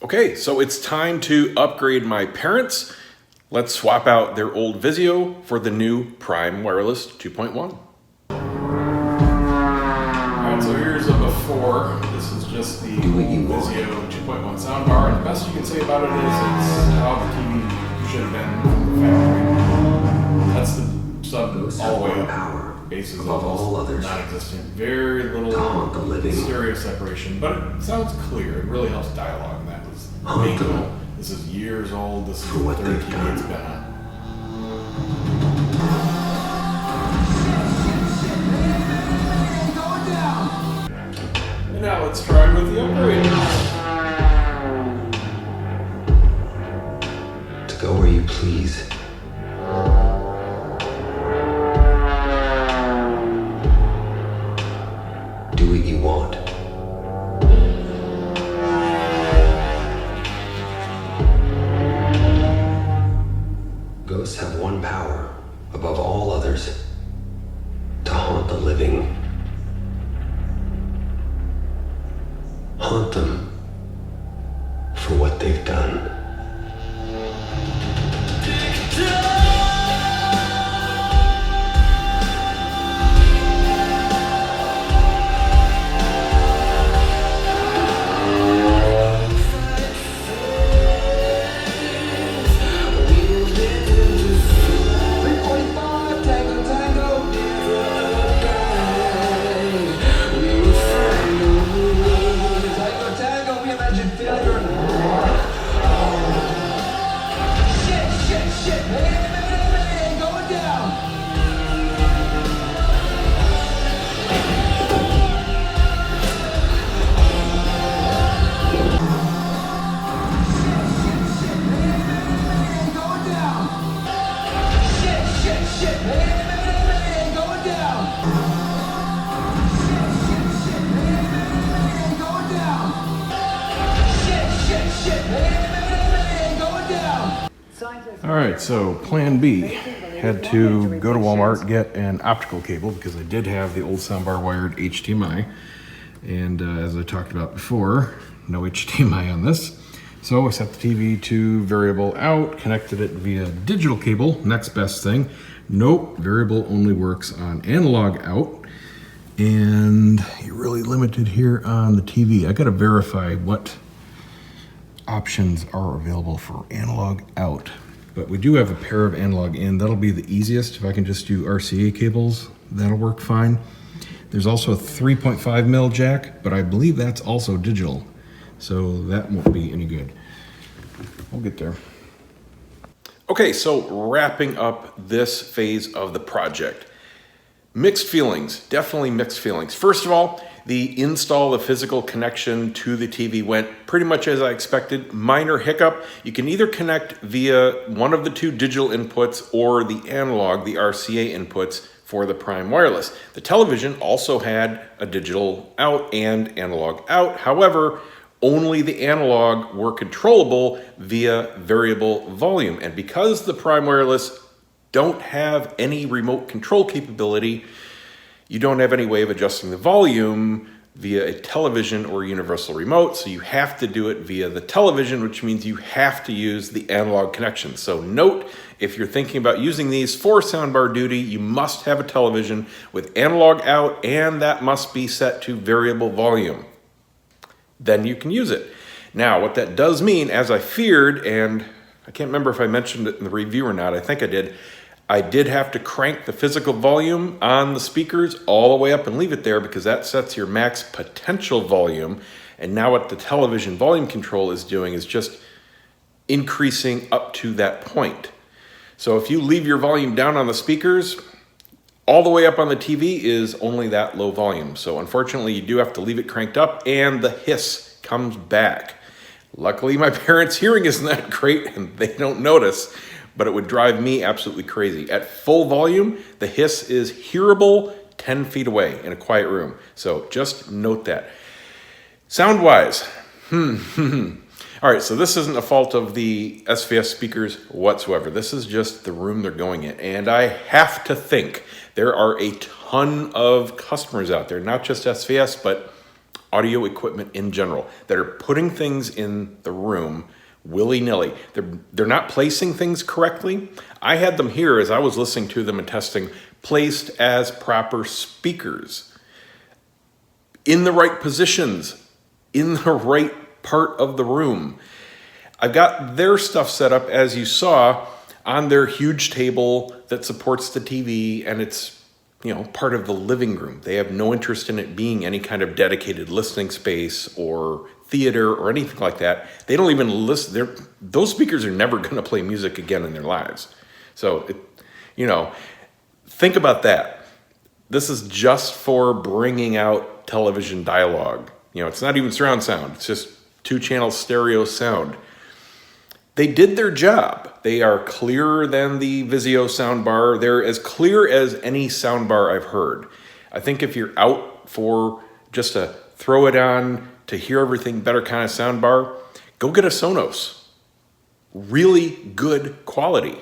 Okay, so it's time to upgrade my parents. Let's swap out their old Vizio for the new Prime Wireless 2.1. Alright, so here's a before. This is just the Vizio 2.1 soundbar, and the best you can say about it is it's how the TV should have been from the factory. That's the sub all the way up. Bases almost non-existent. Very little stereo separation, but it sounds clear. It really helps dialogue, and that was the main goal. This is years old. This is the third TV it's been on. And now let's try with the upgrade. To go where you please. Do what you want. Ghosts have one power above all others: to haunt the living. Haunt them for what they've done. Alright, so plan B. Had to go to Walmart, get an optical cable because I did have the old soundbar wired HDMI. And as I talked about before, no HDMI on this. So I set the TV to variable out, connected it via digital cable, next best thing. Nope, variable only works on analog out. And you're really limited here on the TV. I gotta verify what options are available for analog out. But we do have a pair of analog in. That'll be the easiest. If I can just do RCA cables, that'll work fine. There's also a 3.5 mil jack, but I believe that's also digital. So that won't be any good. We'll get there. Okay, so wrapping up this phase of the project. Mixed feelings, definitely mixed feelings. First of all, the install, the physical connection to the TV went pretty much as I expected. Minor hiccup. You can either connect via one of the two digital inputs or the analog, the RCA inputs for the Prime Wireless. The television also had a digital out and analog out. However, only the analog were controllable via variable volume. And because the Prime Wireless don't have any remote control capability, you don't have any way of adjusting the volume via a television or universal remote, so you have to do it via the television, which means you have to use the analog connection. So note, if you're thinking about using these for soundbar duty, you must have a television with analog out, and that must be set to variable volume. Then you can use it. Now, what that does mean, as I feared, and I can't remember if I mentioned it in the review or not, I think I did have to crank the physical volume on the speakers all the way up and leave it there because that sets your max potential volume. And now what the television volume control is doing is just increasing up to that point. So if you leave your volume down on the speakers, all the way up on the TV is only that low volume. So unfortunately, you do have to leave it cranked up and the hiss comes back. Luckily, my parents' hearing isn't that great and they don't notice, but it would drive me absolutely crazy. At full volume, the hiss is hearable 10 feet away in a quiet room. So just note that. Sound-wise, all right, so this isn't a fault of the SVS speakers whatsoever. This is just the room they're going in. And I have to think there are a ton of customers out there, not just SVS, but audio equipment in general that are putting things in the room willy-nilly. They're not placing things correctly. I had them here as I was listening to them and testing, placed as proper speakers in the right positions, in the right part of the room. I've got their stuff set up, as you saw, on their huge table that supports the TV, and it's, you know, part of the living room. They have no interest in it being any kind of dedicated listening space or theater or anything like that. They don't even listen. Those speakers are never going to play music again in their lives. So, think about that. This is just for bringing out television dialogue. It's not even surround sound. It's just 2-channel stereo sound. They did their job. They are clearer than the Vizio soundbar. They're as clear as any soundbar I've heard. I think if you're out for just a throw it on to hear everything better kind of soundbar, go get a Sonos. Really good quality.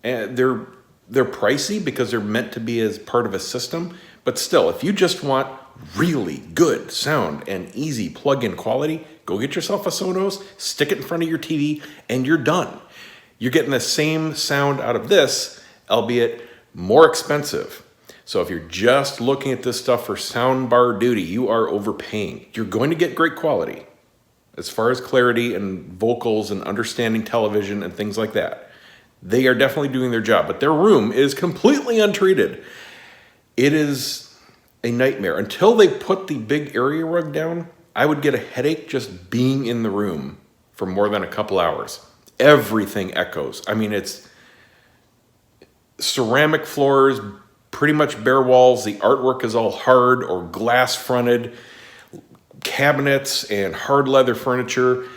And they're pricey because they're meant to be as part of a system. But still, if you just want really good sound and easy plug-in quality, go get yourself a Sonos, stick it in front of your TV, and you're done. You're getting the same sound out of this, albeit more expensive. So if you're just looking at this stuff for soundbar duty, you are overpaying. You're going to get great quality as far as clarity and vocals and understanding television and things like that. They are definitely doing their job, but their room is completely untreated. It is a nightmare. Until they put the big area rug down, I would get a headache just being in the room for more than a couple hours. Everything echoes. I mean, it's ceramic floors, pretty much bare walls. The artwork is all hard or glass fronted, cabinets and hard leather furniture.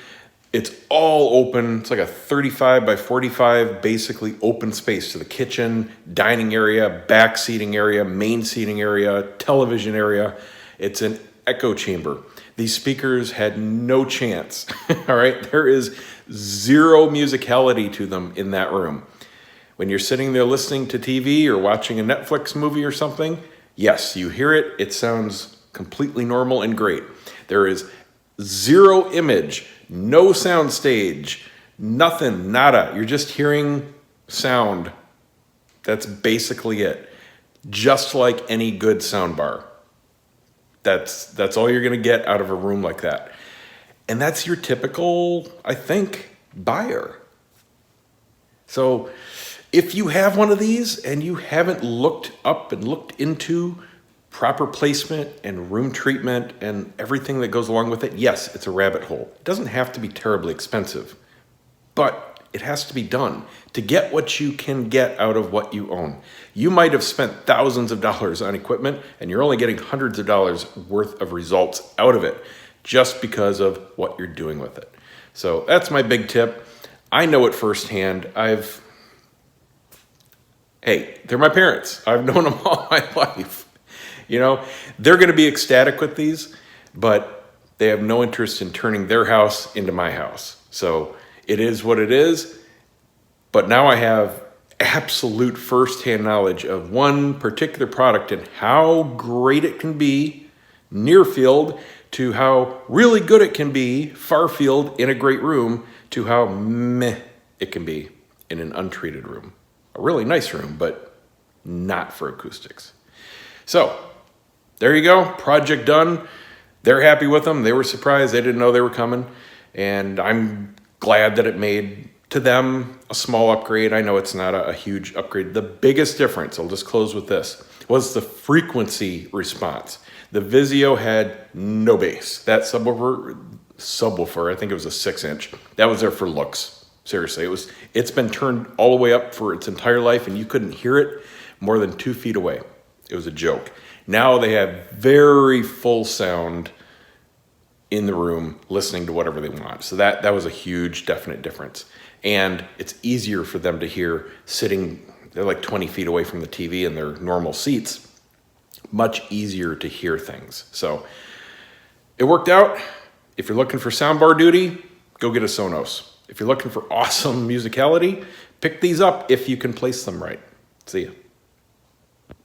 It's all open. It's like a 35 by 45, basically open space to the kitchen, dining area, back seating area, main seating area, television area. It's an echo chamber. These speakers had no chance, all right? There is zero musicality to them in that room. When you're sitting there listening to TV or watching a Netflix movie or something, yes, you hear it. It sounds completely normal and great. There is zero image, no sound stage, nothing, nada. You're just hearing sound. That's basically it. Just like any good soundbar. That's all you're going to get out of a room like that. And that's your typical, I think, buyer. So if you have one of these and you haven't looked up and looked into proper placement and room treatment and everything that goes along with it, yes, it's a rabbit hole. It doesn't have to be terribly expensive, but it has to be done to get what you can get out of what you own. You might have spent thousands of dollars on equipment and you're only getting hundreds of dollars worth of results out of it just because of what you're doing with it. So that's my big tip. I know it firsthand. Hey, they're my parents. I've known them all my life. They're going to be ecstatic with these, but they have no interest in turning their house into my house. So it is what it is. But now I have absolute firsthand knowledge of one particular product and how great it can be near field to how really good it can be far field in a great room to how meh it can be in an untreated room. A really nice room, but not for acoustics. So there you go. Project done. They're happy with them. They were surprised. They didn't know they were coming. And I'm glad that it made, to them, a small upgrade. I know it's not a huge upgrade. The biggest difference, I'll just close with this, was the frequency response. The Vizio had no bass. That subwoofer, I think it was a 6-inch. That was there for looks. Seriously, it's been turned all the way up for its entire life, and you couldn't hear it more than 2 feet away. It was a joke. Now they have very full sound in the room, listening to whatever they want. So that was a huge, definite difference. And it's easier for them to hear sitting, they're like 20 feet away from the TV in their normal seats. Much easier to hear things. So it worked out. If you're looking for soundbar duty, go get a Sonos. If you're looking for awesome musicality, pick these up if you can place them right. See ya.